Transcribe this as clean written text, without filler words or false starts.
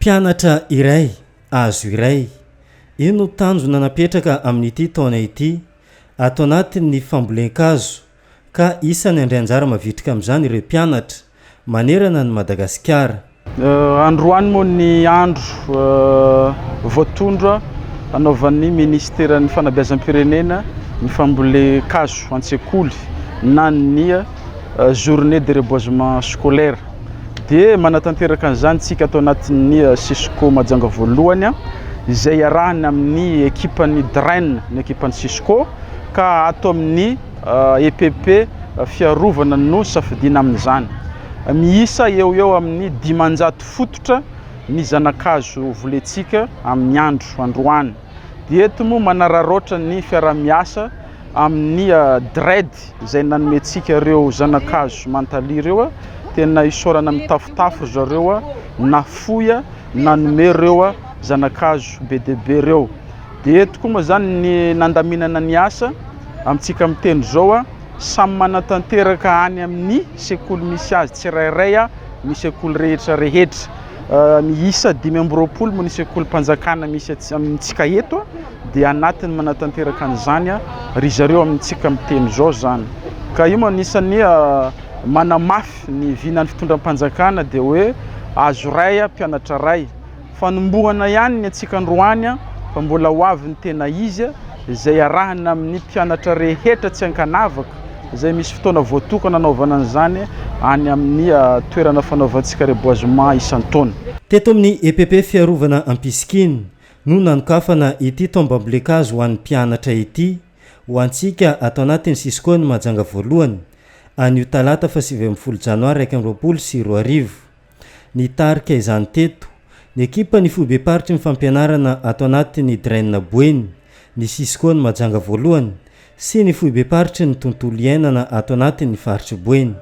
Mpianatra iray, azo iray. Ino tanjona napetraka amin'ity taona ity ato anatin'ny Fambolenkazo ka isany andrianjara mavitrika amin'izany ireo mpianatra manerana ny Madagasikara. Androany moa ny andro voatondra anaovan'ny ministeran'ny fanabeazam-pirenena ny Fambolenkazo an-tsekoly na ny journée de reboisement scolaire. Dia manatanteraka an'izany tsika ato anatin'ny Cisco Mahajanga voalohany izay iarahana amin'ny ekipan'ny draine ny ekipan'ny Cisco ka ato amin'ny EPP fiarovana no safidiana amin'izany. Miisa eo amin'ny 500 fototra ny zanakazo volentsika amin'ny androany. Dia eto moa manararaotra ny fiaramiasa amin'ny DRED izay nanomentsika ireo zanakazo mantali ireo tena isorana mitafotafo zareo na foya nanome ireo zanakazo BDB ireo. Dia eto koa moa zany ny nandaminana ny asa amintsika mitendry zao samy manatanteraka any amin'ny sekoly misy azy tsirairay ny sekoly rehetra. Miisa 520 mo ny sekoly mpanjakana misy amintsika eto dia anatiny manatanteraka an'izany ry zareo amintsika mitendry zao zany. Ka io anisan'ny manamafy ny vinan'ny fitondram-panjakana dia hoe azo ray mpianatra ray. Fanombohana ihany ny antsika androany fa mbola ho avy ny tena izy izay arahana amin'ny mpianatra rehetra tsy ankanavaka izay misy fotoana voatokana anaovana an'izany any amin'ny toerana fanaovantsika reboisement isan-taona. Teto amin'ny EPP fiarovana ampisikiny no nanokafana ity Fambolenkazo ho an'ny mpianatra ity ho antsika ato anatin'ny Cisco ny Mahajanga voalohany anio talata fa 20 janoary 2024. Nitarika izany teto ny ekipa ny foibeparitry ny fampianarana ato anatin'ny draine boeny ny Cisco ny Mahajanga voalohany sy ny foibeparitry ny tontolo iainana ato anatin'ny faritry boeny.